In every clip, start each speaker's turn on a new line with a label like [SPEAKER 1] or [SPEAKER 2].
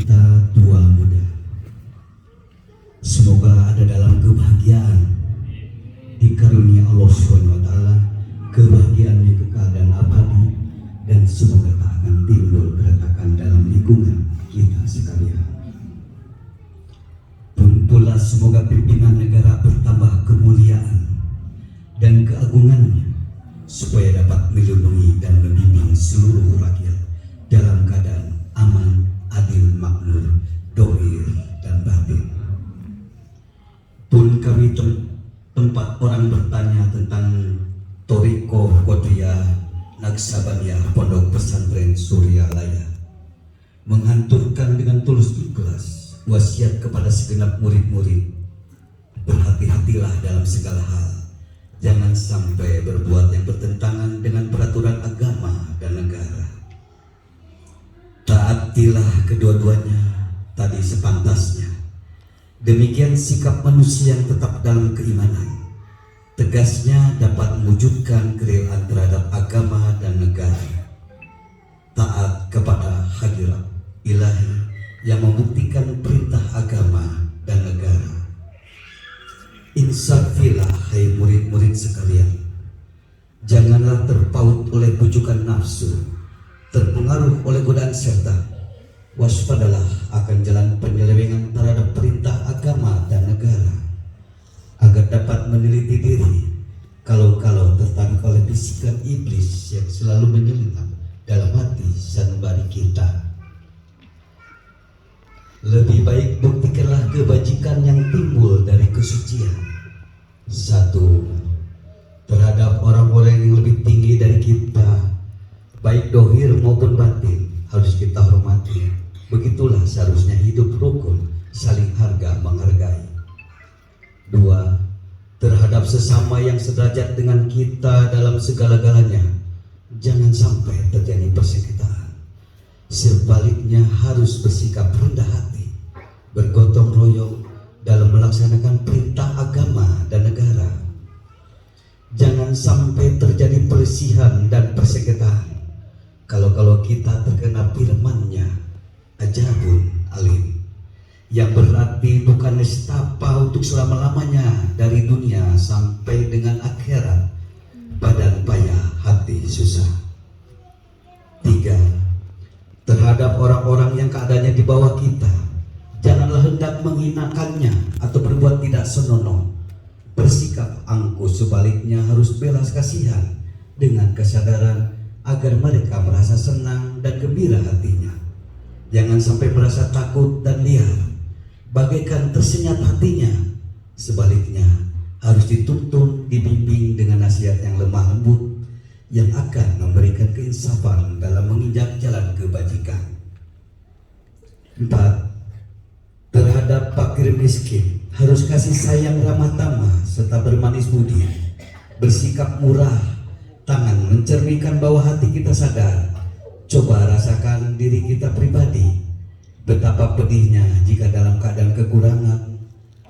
[SPEAKER 1] kita tua muda, semoga ada dalam kebahagiaan, dikarunia Allah SWT kebahagiaan yang kekal dan abadi, dan semoga tak akan timbul keretakan dalam lingkungan kita sekalian. Pun pula semoga pimpinan negara bertambah kemuliaan dan keagungannya, supaya dapat melindungi dan membimbing seluruh rakyat dalam keadaan aman, adil, makmur, dohir, dan batin. Pun kami tempat orang bertanya tentang Toriko Kodria Naksabandia Pondok Pesantren Suryalaya, menghanturkan dengan tulus ikhlas wasiat kepada segenap murid-murid, berhati-hatilah dalam segala hal, jangan sampai berbuat yang bertentangan dengan peraturan agama dan negara. Taatilah kedua-duanya tadi sepantasnya. Demikian sikap manusia yang tetap dalam keimanan, tegasnya dapat mewujudkan kerelaan terhadap agama dan negara. Taat kepada hadirat ilahi yang membuktikan perintah agama dan negara. Insafilah hai murid-murid sekalian, janganlah terpaut oleh bujukan nafsu, terpengaruh oleh godaan setan. Waspadalah akan jalan penyelewengan terhadap perintah agama dan negara, agar dapat meneliti diri kalau-kalau tertarik oleh bisikan iblis yang selalu menyelinap dalam hati sanubari kita. Lebih baik buktikanlah kebajikan yang timbul dari kesucian. Satu, terhadap orang-orang yang lebih tinggi dari kita, baik dohir maupun batin, harus kita hormati. Begitulah seharusnya hidup rukun, saling harga menghargai. Dua, terhadap sesama yang sederajat dengan kita dalam segala-galanya, jangan sampai terjadi persengketaan. Sebaliknya harus bersikap rendah hati, bergotong royong dalam melaksanakan perintah agama dan negara. Jangan sampai terjadi perselisihan dan persengketaan. Kalau kita terkena firman-Nya, ajabun alim, yang berarti bukan nestapa untuk selama-lamanya dari dunia sampai dengan akhirat, badan payah hati susah. Tiga, terhadap orang-orang yang keadaannya di bawah kita, janganlah hendak menghinakannya atau berbuat tidak senonoh. Bersikap angkuh, sebaliknya harus belas kasihan dengan kesadaran agar mereka merasa senang dan gembira hatinya. Jangan sampai merasa takut dan liar, bagaikan tersenyap hatinya. Sebaliknya harus dituntun, dibimbing dengan nasihat yang lemah lembut, yang akan memberikan keinsafan dalam menginjak jalan kebajikan. Empat, terhadap fakir miskin harus kasih sayang ramah tamah serta bermanis budi, bersikap murah, tangan mencerminkan bahwa hati kita sadar. Coba rasakan diri kita pribadi, betapa pedihnya jika dalam keadaan kekurangan.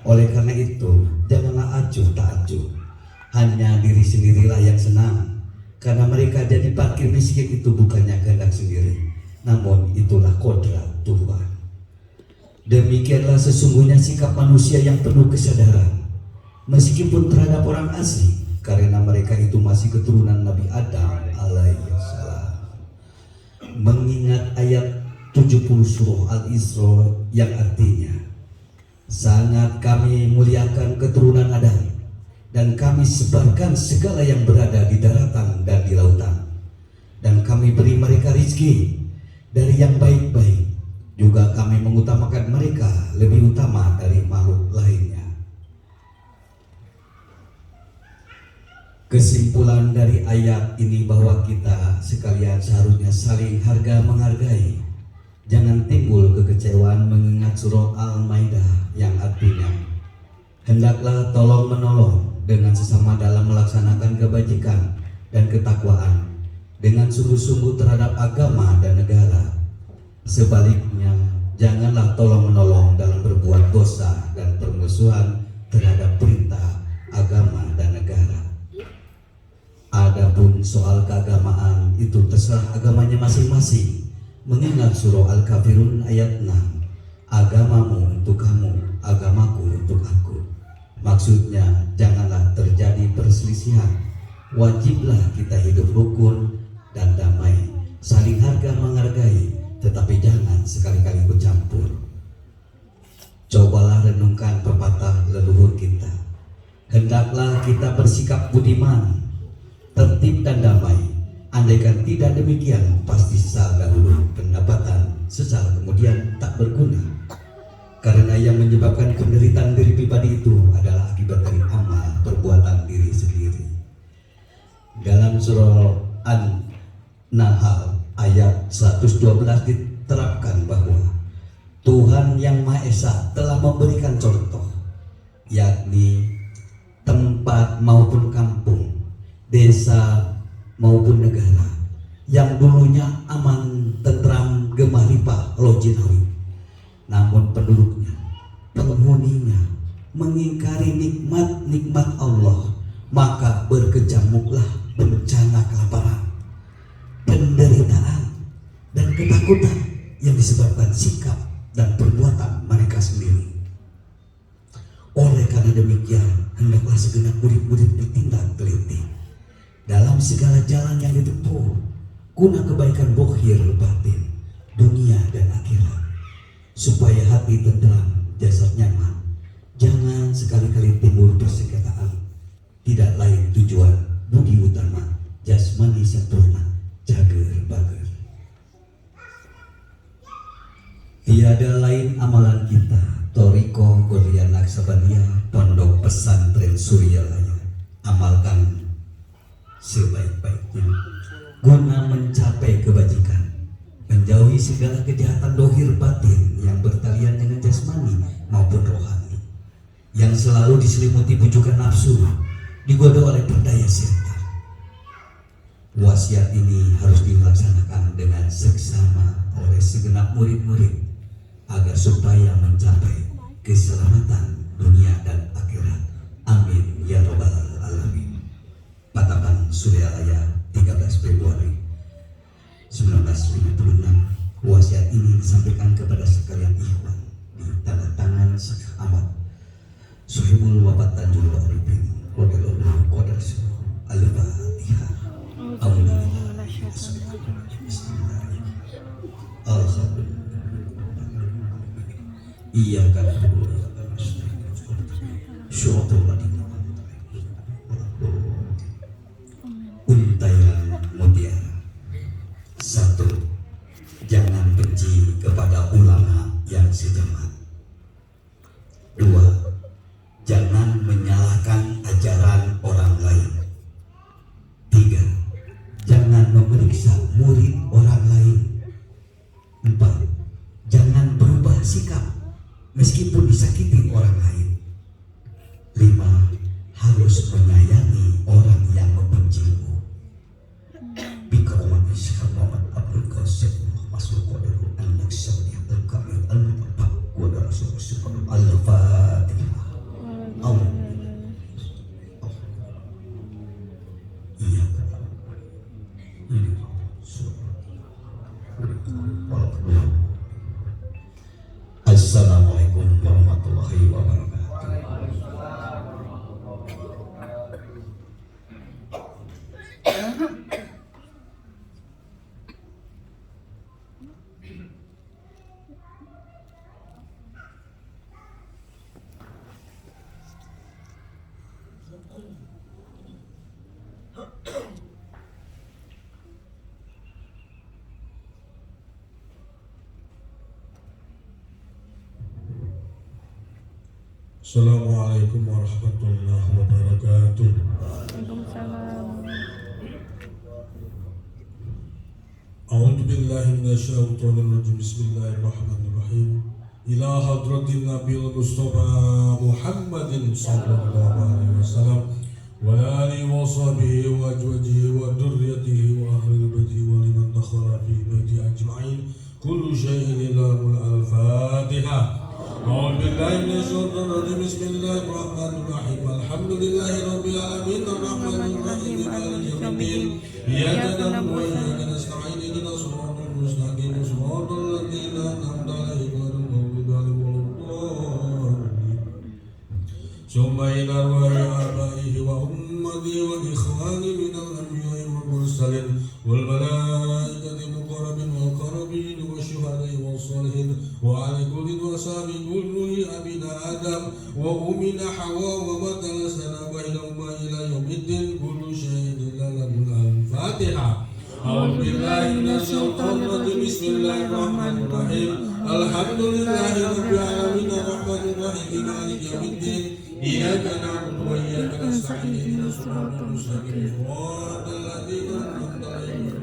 [SPEAKER 1] Oleh karena itu, janganlah acuh tak acuh, hanya diri sendirilah yang senang, karena mereka jadi fakir miskin itu bukannya kehendak sendiri, namun itulah kodrat Tuhan. Demikianlah sesungguhnya sikap manusia yang penuh kesadaran, meskipun terhadap orang asing, karena mereka itu masih keturunan Nabi Adam alaihissalam. Mengingat ayat 70 surah Al-Isra yang artinya, sangat kami muliakan keturunan Adam, dan kami sebarkan segala yang berada di daratan dan di lautan, dan kami beri mereka rizki dari yang baik-baik. Juga kami mengutamakan mereka lebih utama dari makhluk lainnya. Kesimpulan dari ayat ini bahwa kita sekalian seharusnya saling harga menghargai. Jangan timbul kekecewaan mengingat surah Al-Maidah yang artinya, hendaklah tolong menolong dengan sesama dalam melaksanakan kebajikan dan ketakwaan, dengan sungguh-sungguh terhadap agama dan negara. Sebaliknya, janganlah tolong menolong dalam berbuat dosa dan permusuhan terhadap perintah agama dan negara. Adapun soal keagamaan itu terserah agamanya masing-masing, mengingat surah Al-Kafirun ayat 6, agamamu untuk kamu, agamaku untuk aku. Maksudnya janganlah terjadi perselisihan. Wajiblah kita hidup rukun dan damai, saling harga menghargai, tetapi jangan sekali-kali ikut campur. Cobalah renungkan pepatah leluhur kita. Hendaklah kita bersikap budiman, tertib dan damai. Andaikan tidak demikian, pasti sesal dahulu pendapatan, sesal kemudian tak berguna. Karena yang menyebabkan penderitaan diri pribadi itu adalah akibat dari amal perbuatan diri sendiri. Dalam surah An-Nahl ayat 112 diterapkan bahwa Tuhan yang Maha Esa telah memberikan contoh, yakni tempat maupun kampung, desa maupun negara yang dulunya aman, tentram, gemah ripah, lojinawi, namun penduduknya, penghuninya mengingkari nikmat-nikmat Allah, maka berkecamuklah bencana kelaparan, penderitaan, dan ketakutan yang disebabkan sikap dan perbuatan mereka sendiri. Oleh karena demikian, hendaklah segenap murid-murid bertindak teliti dalam segala jalan yang ditempuh guna kebaikan bohir batin, dunia dan akhirat, supaya hati tenteram, jasad nyaman. Jangan sekali-kali timbul persengketaan. Tidak lain tujuan budi utama, jasmani sempurna, jager bager. Tiada lain amalan kita, Toriko Gorian Naksabandia, Pondok Pesantren Suryalaya. Amalkan sebaik-baiknya guna mencapai kebajikan, menjauhi segala kejahatan dohir batin yang bertalian dengan jasmani maupun rohani, yang selalu diselimuti bujukan nafsu, digoda oleh perdaya setan. Wasiat ini harus dilaksanakan dengan seksama oleh segenap murid-murid agar supaya mencapai keselamatan dunia dan akhirat. Amin ya rabbal alamin. Patapan Suryalaya 13 Februari 1956. Wasiat ini disampaikan kepada sekalian ikhwan di tanda tangan Syekh Ahmad Suhibul Wabat Tanjung Arifin radhiyallahu qadar Al-Fatihah. Alhamdulillah. Alhamdulillah. Iyyaka na'budu wa iyyaka nasta'in. Syukurul ladina. Untaian mutiara. 1. Jangan benci kepada ulama yang sejamaah. 2. Jangan menyalahkan ajaran orang lain. 3. Jangan memeriksa murid orang lain. 4. Jangan berubah sikap meskipun disakiti orang lain. 5. Harus menyayangi orang yang membencimu. Bikaroman Syekh Muhammad Abdul Qasim Masuk Qadaru An-Naksabani Al-Kamil Al-Mutabak Wada Rasulullah Al-Fatihah. Allah. Iya. Ini Assalamualaikum warahmatullahi wabarakatuh.
[SPEAKER 2] Assalamualaikum warahmatullahi wabarakatuh.
[SPEAKER 3] Waalaikumsalam.
[SPEAKER 2] A'udzu billahi minasyaitonir rajim. Bismillahirrahmanirrahim. Ila hadratin Nabil Mustafa Muhammadin sallallahu alaihi wasallam wa alihi wa sahbihi wa azwajihi wa dzurriyyatihi wa ahli baitihi wa liman dakhala fi baiti ajma'in. Kullu syai'in lahu al-Fatihah. أعوذ بالله من الشيطان الرجيم. بسم الله الرحمن الرحيم. الحمد لله رب العالمين الرحمن الرحيم مالك يوم الدين. إياك نعبد وإياك نستعين اهدنا الصراط المستقيم صراط الذين أنعمت عليهم غير المغضوب بين أرواح آبائه وأمته وإخوانه من الأنبياء والمرسلين والملائكة المقربين والقربين والشهداء والصالحين وعلى كل وصحب كله أبينا آدم وأمنا حواء وما تلسنا بينهما إلى يوم الدين كل شيء إلا له الفاتحة. أعوذ بالله من الشيطان الرجيم بسم الله الرحمن الرحيم الحمد لله رب العالمين الرحمن الرحيم مالك يوم الدين إياك نعبد وإياك نستعين اهدنا الصراط المستقيم صراط الذين أنعمت عليهم